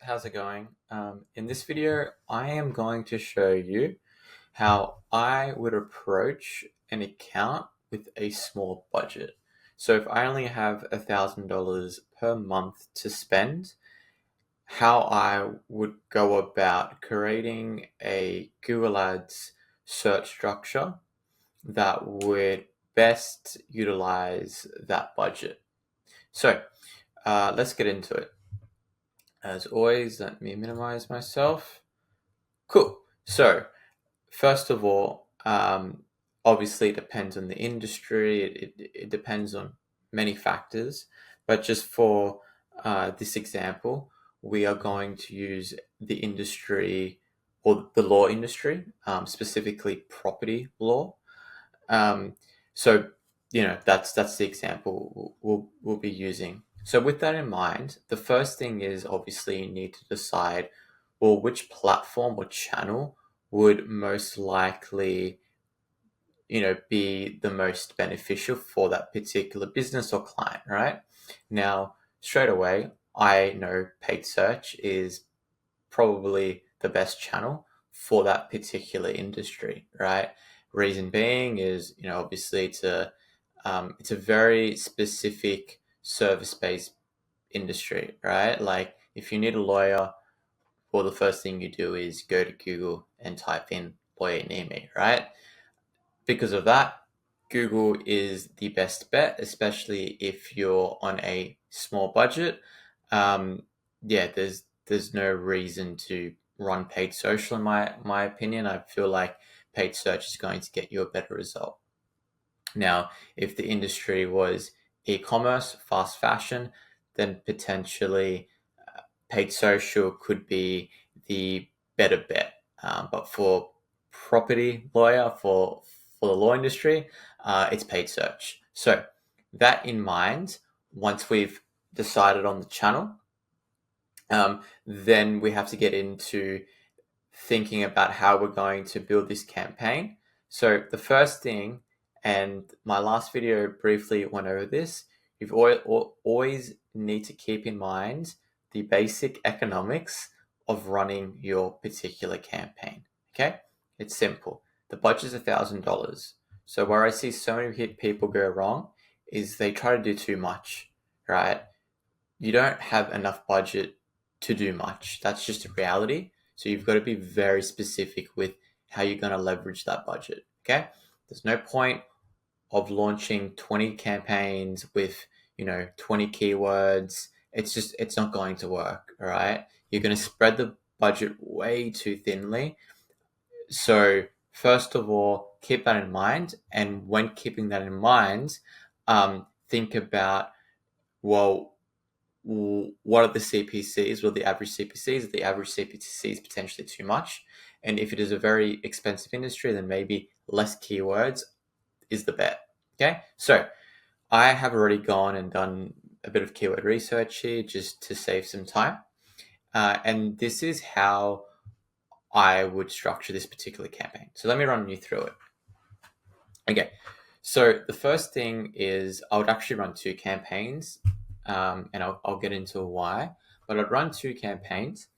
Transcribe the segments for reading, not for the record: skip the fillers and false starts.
how's it going? In this video, I am going to show you how I would approach an account with a small budget. So if I only have $1,000 per month to spend, how I would go about creating a Google Ads search structure that would best utilize that budget. So let's get into it. As always, let me minimize myself. Cool. So, first of all, obviously it depends on the industry. It depends on many factors. But just for this example, we are going to use the industry or the law industry, specifically property law. Um, so, that's the example we'll be using. So with that in mind, the first thing is obviously you need to decide, well, which platform or channel would most likely, be the most beneficial for that particular business or client, right? Now, straight away, I know paid search is probably the best channel for that particular industry, right? Reason being is, obviously it's a very specific service-based industry, right? Like if you need a lawyer, well, the first thing you do is go to Google and type in lawyer near me, right? Because of that, Google is the best bet, especially if you're on a small budget. Yeah, there's no reason to run paid social in my opinion. I feel like paid search is going to get you a better result. Now, if the industry was e-commerce, fast fashion, then potentially paid social could be the better bet. But for property lawyer, for the law industry, it's paid search. So that in mind, once we've decided on the channel, then we have to get into thinking about how we're going to build this campaign. So the first thing, and my last video briefly went over this, you've always need to keep in mind the basic economics of running your particular campaign. Okay, it's simple. The budget's $1,000. So where I see so many people go wrong is they try to do too much, right? You don't have enough budget to do much. That's just a reality. So you've got to be very specific with how you're going to leverage that budget. Okay. There's no point of launching 20 campaigns with, 20 keywords. It's not going to work. All right. You're going to spread the budget way too thinly. So first of all, keep that in mind. And when keeping that in mind, think about, well, what are the CPCs? Well, the average CPCs, the average CPC is potentially too much. And if it is a very expensive industry, then maybe less keywords is the bet. Okay. So I have already gone and done a bit of keyword research here just to save some time. And this is how I would structure this particular campaign. So let me run you through it. Okay. So the first thing is I would actually run two campaigns. And I'll get into why. But I'd run two campaigns.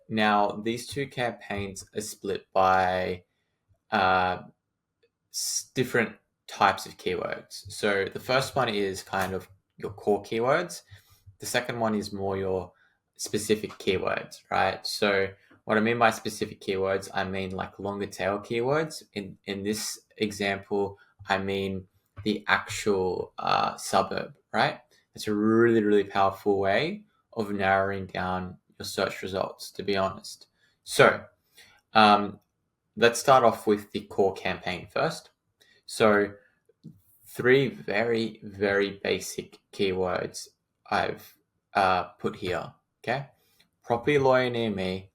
Now, these two campaigns are split by different types of keywords. So the first one is kind of your core keywords. The second one is more your specific keywords, right? So what I mean by specific keywords, I mean like longer tail keywords. In this example, I mean the actual suburb, right? It's a really, really powerful way of narrowing down your search results, to be honest. So let's start off with the core campaign first. So three very, very basic keywords I've put here, okay? Property lawyer near me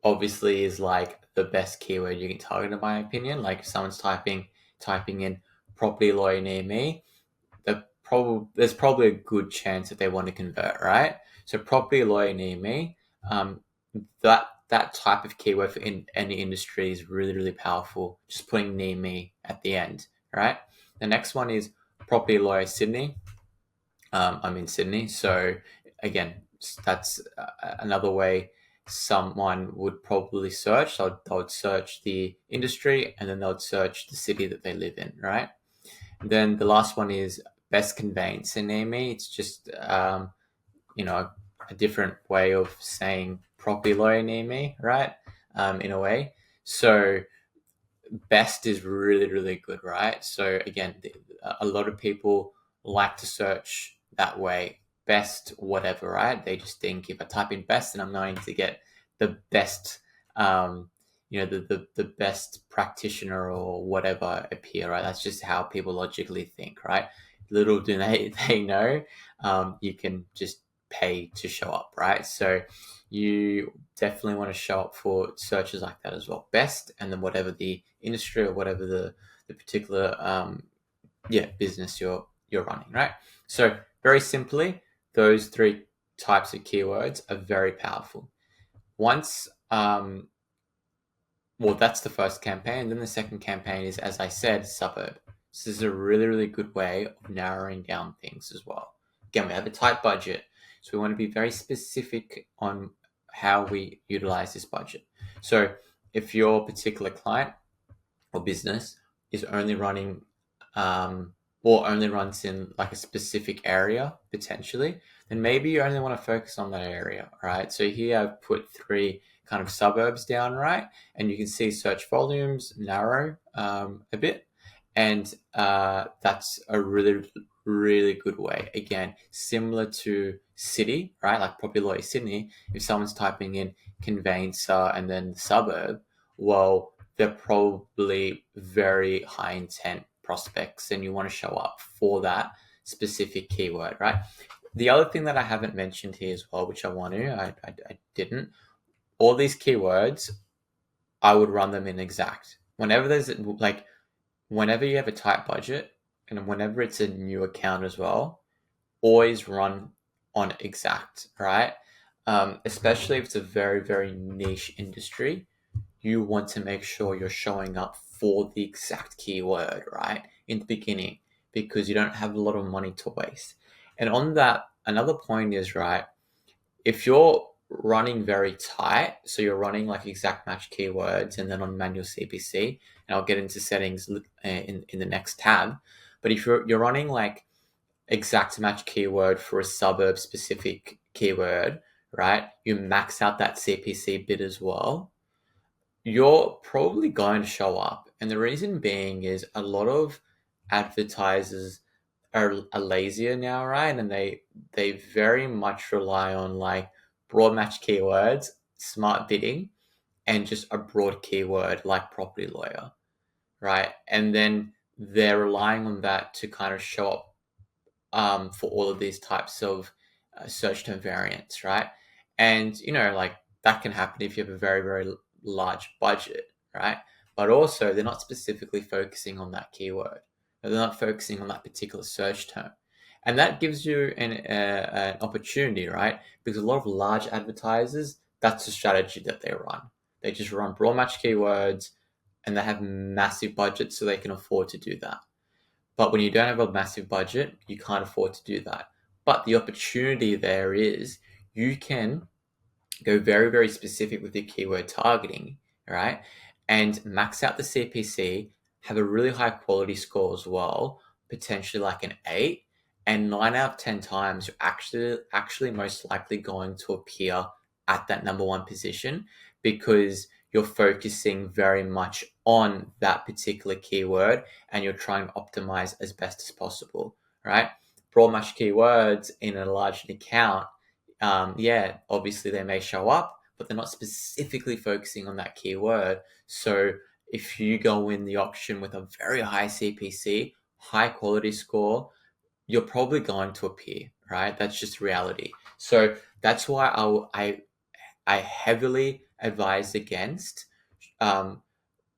obviously is like the best keyword you can target in my opinion. Like if someone's typing in property lawyer near me, there's probably a good chance that they want to convert, right? So property lawyer near me, that type of keyword for any industry is really, really powerful. Just putting near me at the end, right? The next one is property lawyer Sydney. I'm in Sydney, so again, that's another way someone would probably search. They would search the industry, and then they would search the city that they live in, right? Then the last one is best conveyancer near me. It's just a different way of saying property lawyer near me, right? In a way. So best is really, really good, right? So again, a lot of people like to search that way, best whatever, right? They just think if I type in best, then I'm going to get the best, the best practitioner or whatever appear, right? That's just how people logically think, right? Little do they know, you can just pay to show up, right? So you definitely want to show up for searches like that as well. Best, and then whatever the industry or whatever the particular business you're running, right? So very simply, those three types of keywords are very powerful. Once that's the first campaign. Then the second campaign is, as I said, suburb. So this is a really, really good way of narrowing down things as well. Again, we have a tight budget, so we want to be very specific on how we utilize this budget. So if your particular client or business is only running or only runs in like a specific area potentially, then maybe you only want to focus on that area, right? So here I've put 3 kind of suburbs down, right? And you can see search volumes narrow a bit, and that's a really, really good way. Again, similar to city, right? Like Property Lawyer Sydney, if someone's typing in conveyancer and then suburb, well, they're probably very high intent prospects, and you want to show up for that specific keyword, right? The other thing that I haven't mentioned here as well, which I didn't, all these keywords, I would run them in exact. Whenever you have a tight budget, and whenever it's a new account as well, always run on exact, right? Especially if it's a very, very niche industry, you want to make sure you're showing up for the exact keyword, right? In the beginning, because you don't have a lot of money to waste. And on that, another point is, right, if you're running very tight, so you're running like exact match keywords and then on manual CPC, and I'll get into settings in the next tab. But if you're running like exact match keyword for a suburb specific keyword, right, you max out that CPC bit as well, you're probably going to show up. And the reason being is a lot of advertisers are lazier now, right? And they very much rely on like broad match keywords, smart bidding, and just a broad keyword like property lawyer, right? And then they're relying on that to kind of show up for all of these types of search term variants, right? And like that can happen if you have a very, very large budget, right? But also they're not specifically focusing on that keyword. They're not focusing on that particular search term. And that gives you an opportunity, right? Because a lot of large advertisers, that's the strategy that they run. They just run broad match keywords, and they have massive budgets, so they can afford to do that. But when you don't have a massive budget, you can't afford to do that. But the opportunity there is you can go very, very specific with your keyword targeting, right? And max out the CPC, have a really high quality score as well, potentially like an 8. And 9 out of 10 times, you're actually most likely going to appear at that number 1 position, because you're focusing very much on that particular keyword and you're trying to optimize as best as possible, right? Broad match keywords in a large account, obviously they may show up, but they're not specifically focusing on that keyword. So if you go in the auction with a very high CPC, high quality score, you're probably going to appear, right? That's just reality. So that's why I heavily advise against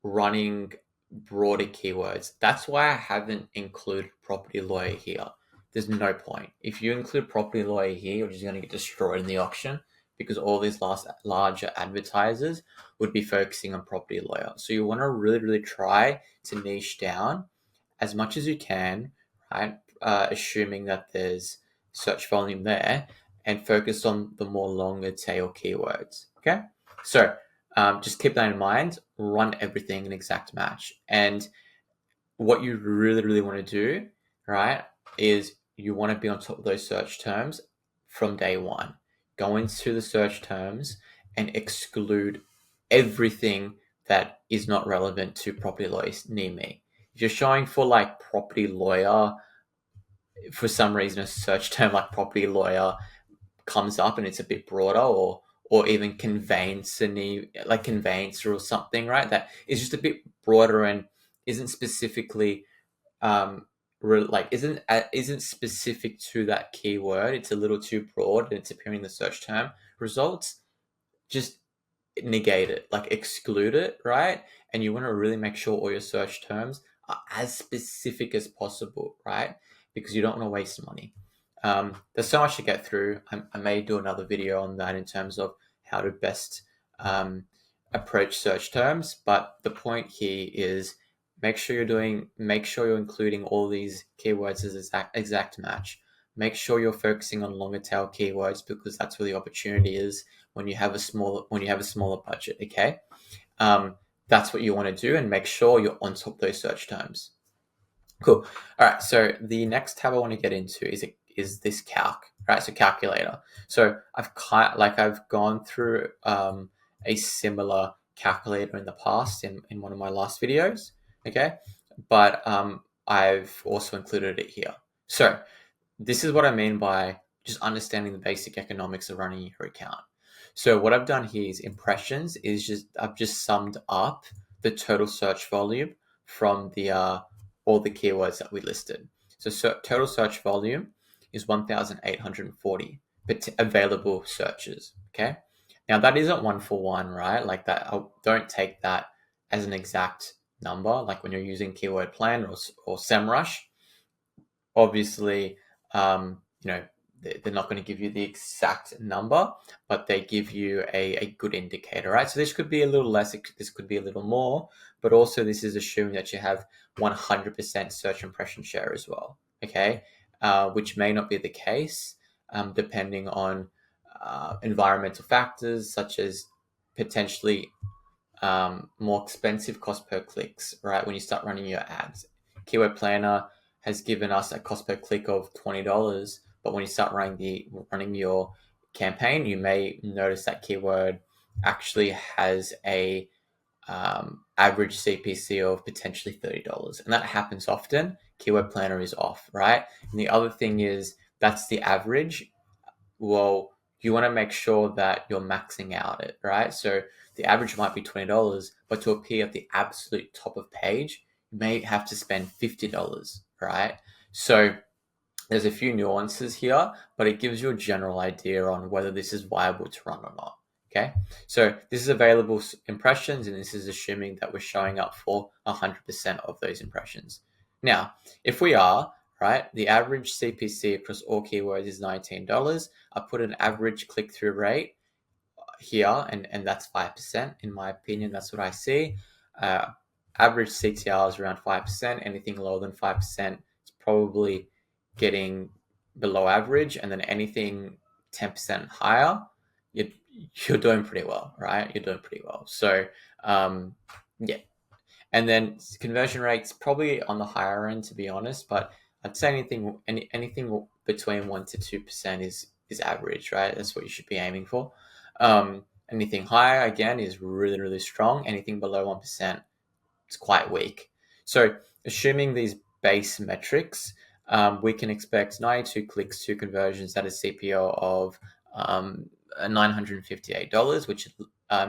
running broader keywords. That's why I haven't included property lawyer here. There's no point. If you include property lawyer here, you're just going to get destroyed in the auction, because all these larger advertisers would be focusing on property lawyer. So you want to really, really try to niche down as much as you can, right? Assuming that there's search volume there, and focus on the more longer tail keywords. Okay, so just keep that in mind. Run everything in exact match, and what you really want to do, right, is you want to be on top of those search terms from day one. Go into the search terms and exclude everything that is not relevant to property lawyers near me. If you're showing for like property lawyer, for some reason a search term like property lawyer comes up and it's a bit broader, or even conveyancer, like conveyancer or something, right? That is just a bit broader and isn't specifically isn't specific to that keyword. It's a little too broad and it's appearing in the search term results. Just negate it, like exclude it, right? And you want to really make sure all your search terms are as specific as possible, right? Because you don't want to waste money. There's so much to get through. I may do another video on that in terms of how to best approach search terms. But the point here is make sure you're including all these keywords as exact match. Make sure you're focusing on longer tail keywords because that's where the opportunity is when you have a smaller budget. Okay, that's what you want to do, and make sure you're on top of those search terms. Cool. All right. So the next tab I want to get into is this calc, right? So calculator. So I've gone through a similar calculator in the past in one of my last videos. Okay, but I've also included it here. So this is what I mean by just understanding the basic economics of running your account. So what I've done here is impressions I've just summed up the total search volume from the all the keywords that we listed. So total search volume is 1,840 available searches. Okay. Now that isn't one for one, right? Like that, don't take that as an exact number. Like when you're using Keyword Planner or SEMrush, obviously, they're not going to give you the exact number, but they give you a good indicator, right? So this could be a little less, this could be a little more, but also this is assuming that you have 100% search impression share as well, okay? Which may not be the case, depending on environmental factors such as potentially more expensive cost per clicks, right? When you start running your ads. Keyword Planner has given us a cost per click of $20, but when you start running your campaign, you may notice that keyword actually has a average CPC of potentially $30, and that happens often. Keyword Planner is off, right? And the other thing is that's the average. Well, you want to make sure that you're maxing out it, right? So the average might be $20, but to appear at the absolute top of page, you may have to spend $50, right? So there's a few nuances here, but it gives you a general idea on whether this is viable to run or not. Okay, so this is available impressions, and this is assuming that we're showing up for 100% of those impressions. Now, if we are, right, the average CPC across all keywords is $19. I put an average click-through rate here, and that's 5%. In my opinion, that's what I see. Average CTR is around 5%. Anything lower than 5% is probably getting below average, and then anything 10% higher, you're doing pretty well, right? You're doing pretty well. So, yeah. And then conversion rates probably on the higher end, to be honest, but I'd say anything between 1% to 2% is average, right? That's what you should be aiming for. Anything higher, again, is really strong. Anything below 1% is quite weak. So assuming these base metrics, we can expect 92 clicks to conversions at a CPO of $958, which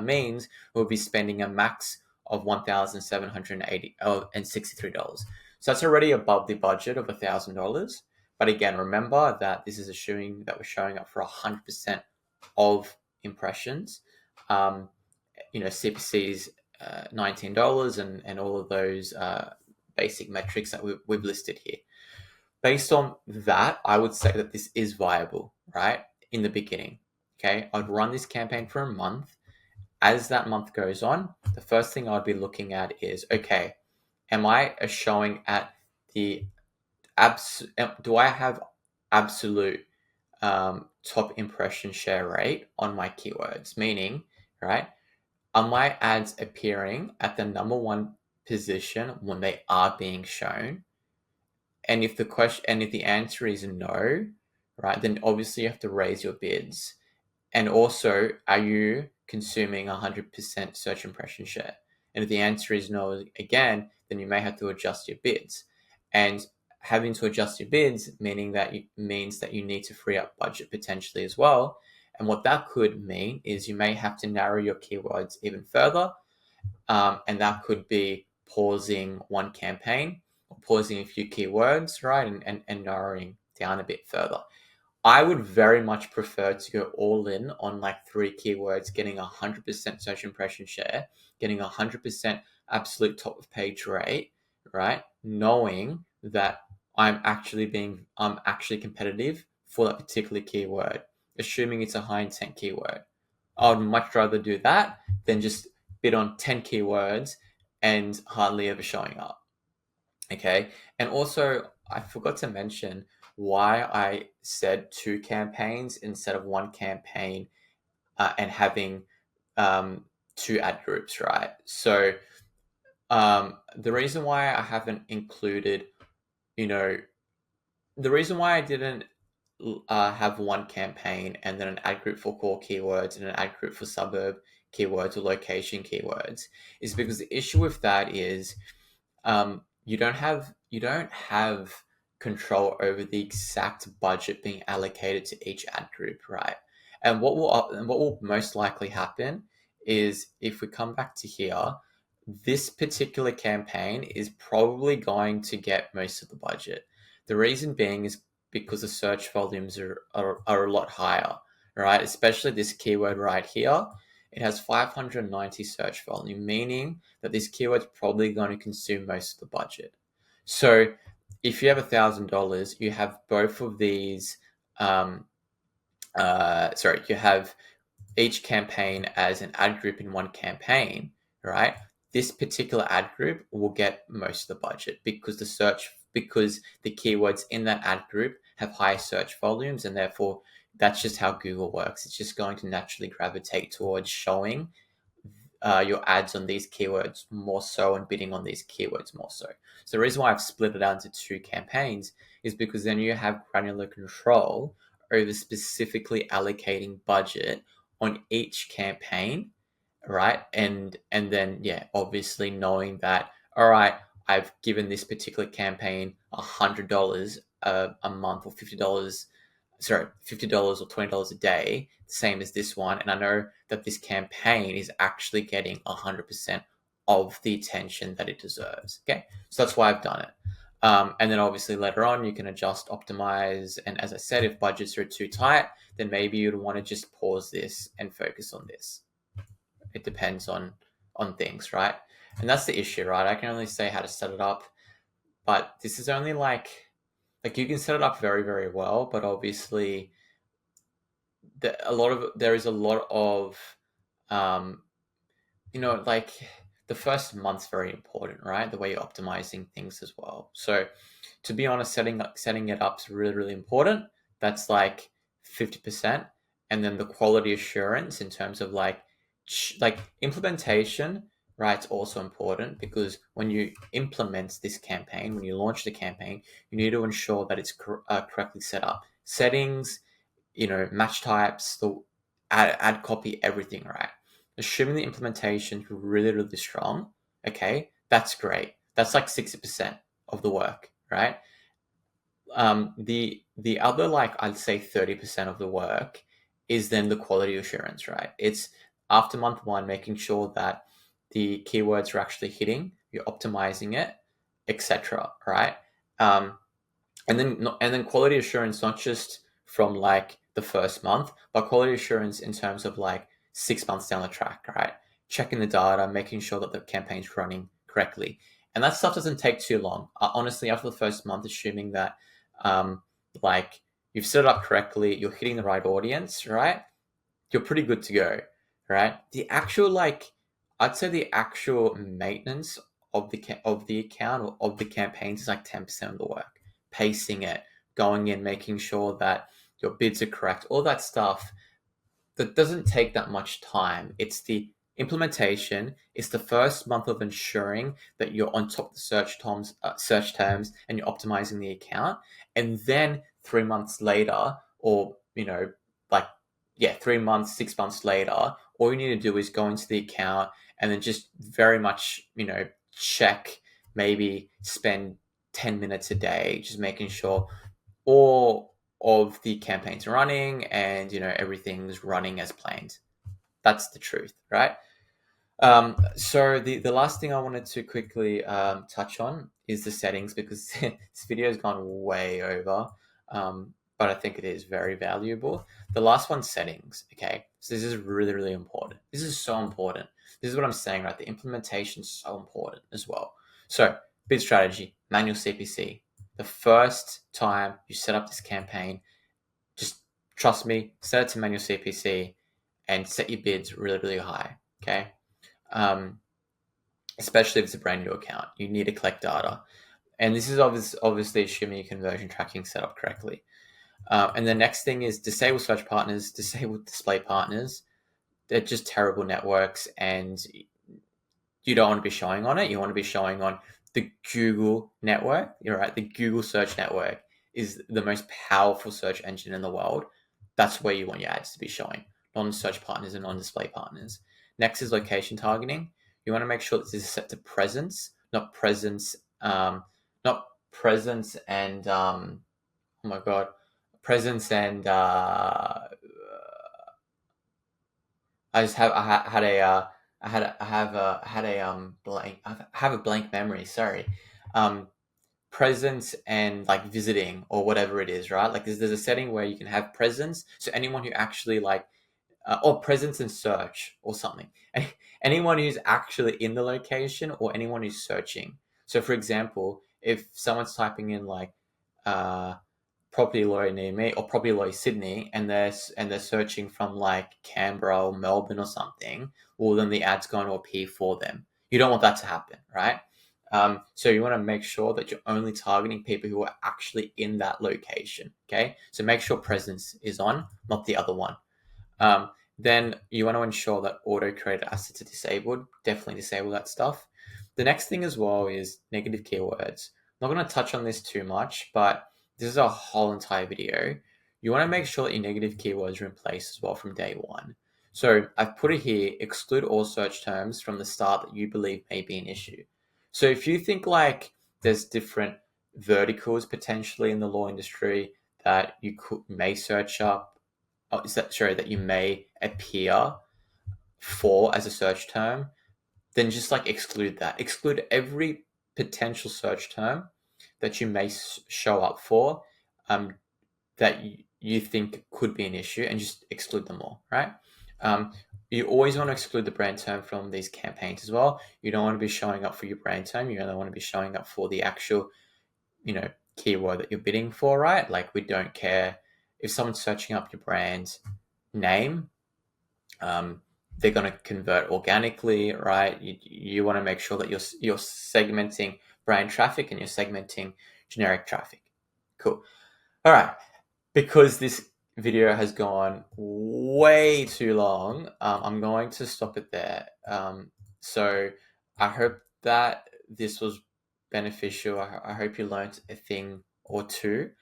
means we'll be spending a max of $1,763. So that's already above the budget of $1,000. But again, remember that this is assuming that we're showing up for 100% of impressions. CPC's $19 and all of those basic metrics that we've listed here. Based on that, I would say that this is viable, right? In the beginning, okay? I'd run this campaign for a month. As that month goes on, the first thing I'd be looking at is, okay, am I showing at the do I have absolute top impression share rate on my keywords, meaning, right, are my ads appearing at the number one position when they are being shown? And if the answer is no, right, then obviously you have to raise your bids. And also, are you consuming 100% search impression share? And if the answer is no again, then you may have to adjust your bids. And having to adjust your bids means that you need to free up budget potentially as well. And what that could mean is you may have to narrow your keywords even further. And that could be pausing one campaign or pausing a few keywords, right? And narrowing down a bit further. I would very much prefer to go all in on like 3 keywords, getting 100% search impression share, getting 100% absolute top of page rate, right? Knowing that I'm actually competitive for that particular keyword, assuming it's a high intent keyword. I would much rather do that than just bid on 10 keywords and hardly ever showing up. Okay. And also, I forgot to mention why I said 2 campaigns instead of 1 campaign, and having 2 ad groups, right? So the reason why I haven't included, the reason why I didn't have 1 campaign and then an ad group for core keywords and an ad group for suburb keywords or location keywords is because the issue with that is you don't have control over the exact budget being allocated to each ad group, right? And what will most likely happen is, if we come back to here, this particular campaign is probably going to get most of the budget. The reason being is because the search volumes are a lot higher, right? Especially this keyword right here. It has 590 search volume, meaning that this keyword's probably going to consume most of the budget. So if you have $1,000, you have both of these. You have each campaign as an ad group in one campaign, right? This particular ad group will get most of the budget because the keywords in that ad group have high search volumes, and therefore that's just how Google works. It's just going to naturally gravitate towards showing your ads on these keywords more so and bidding on these keywords more so. So the reason why I've split it out into 2 campaigns is because then you have granular control over specifically allocating budget on each campaign, right? And then obviously knowing that, all right, I've given this particular campaign $100 a month, or $50 or $20 a day, same as this one. And I know that this campaign is actually getting 100% of the attention that it deserves. Okay. So that's why I've done it. And then obviously later on, you can adjust, optimize. And as I said, if budgets are too tight, then maybe you'd want to just pause this and focus on this. It depends on things, right? And that's the issue, right? I can only say how to set it up, but this is only like you can set it up very, very well, but obviously there is a lot of like the first month's very important, right? The way you're optimizing things as well. So to be honest, setting it up is really, really important. That's like 50%. And then the quality assurance in terms of like implementation, right? It's also important, because when you implement this campaign, when you launch the campaign, you need to ensure that it's correctly set up. Settings, match types, the ad copy, everything, right? Assuming the implementation is really, really strong, okay, that's great. That's like 60% of the work, right? The other, like, I'd say 30% of the work is then the quality assurance, right? It's after month 1, making sure that the keywords are actually hitting, you're optimizing it, etc. Right? And then quality assurance, not just from like the first month, but quality assurance in terms of like 6 months down the track, right? Checking the data, making sure that the campaign's running correctly. And that stuff doesn't take too long. Honestly, after the first month, assuming that like you've set it up correctly, you're hitting the right audience, right? You're pretty good to go, right? I'd say the actual maintenance of the account or of the campaigns is like 10% of the work. Pacing it, going in, making sure that your bids are correct, all that stuff, that doesn't take that much time. It's the implementation. It's the first month of ensuring that you're on top of the search terms, and you're optimizing the account. And then 3 months later, or like 3 months, 6 months later, all you need to do is go into the account and then just very much check, maybe spend 10 minutes a day just making sure all of the campaigns running and everything's running as planned. That's the truth, right? So the last thing I wanted to quickly touch on is the settings, because this video has gone way over, but I think it is very valuable. The last one, settings. Okay, so this is really, really important. This is so important. This is what I'm saying, right? The implementation is so important as well. So bid strategy, manual CPC. The first time you set up this campaign, just trust me, set it to manual CPC and set your bids really, really high. Okay. Especially if it's a brand new account, you need to collect data. And this is obviously assuming your conversion tracking set up correctly. And the next thing is disable search partners, disable display partners. They're just terrible networks, and you don't want to be showing on it. You want to be showing on the Google network. You're right. The Google search network is the most powerful search engine in the world. That's where you want your ads to be showing, non-search partners and non-display partners. Next is location targeting. You want to make sure that this is set to presence, not presence, not presence and oh my god, presence and I have a blank memory. Sorry, presence and like visiting or whatever it is, right? Like there's a setting where you can have presence, so anyone who actually or presence and search or something. Anyone who's actually in the location or anyone who's searching. So, for example, if someone's typing in property lawyer near me or property lawyer Sydney, and they're searching from like Canberra or Melbourne or something, well then the ad's going to appear for them. You don't want that to happen, right? So you want to make sure that you're only targeting people who are actually in that location. Okay, so make sure presence is on, not the other one. Then you want to ensure that auto created assets are disabled. Definitely disable that stuff. The next thing as well is negative keywords. I'm not going to touch on this too much, but this is a whole entire video. You want to make sure that your negative keywords are in place as well from day one. So I've put it here, exclude all search terms from the start that you believe may be an issue. So if you think like there's different verticals potentially in the law industry that you may search up, that you may appear for as a search term, then just exclude that. Exclude every potential search term that you may show up for, that you think could be an issue, and just exclude them all, right? You always want to exclude the brand term from these campaigns as well. You don't want to be showing up for your brand term. You only want to be showing up for the actual, keyword that you're bidding for, right? Like, we don't care if someone's searching up your brand name. They're going to convert organically, right? You want to make sure that you're segmenting brand traffic and you're segmenting generic traffic. Cool. All right. Because this video has gone way too long, I'm going to stop it there. So I hope that this was beneficial. I hope you learned a thing or two.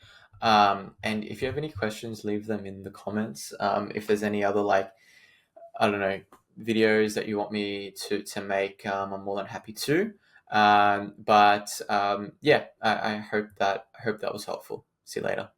And if you have any questions, leave them in the comments. If there's any other I don't know, videos that you want me to make, I'm more than happy to. Yeah, I hope that was helpful. See you later.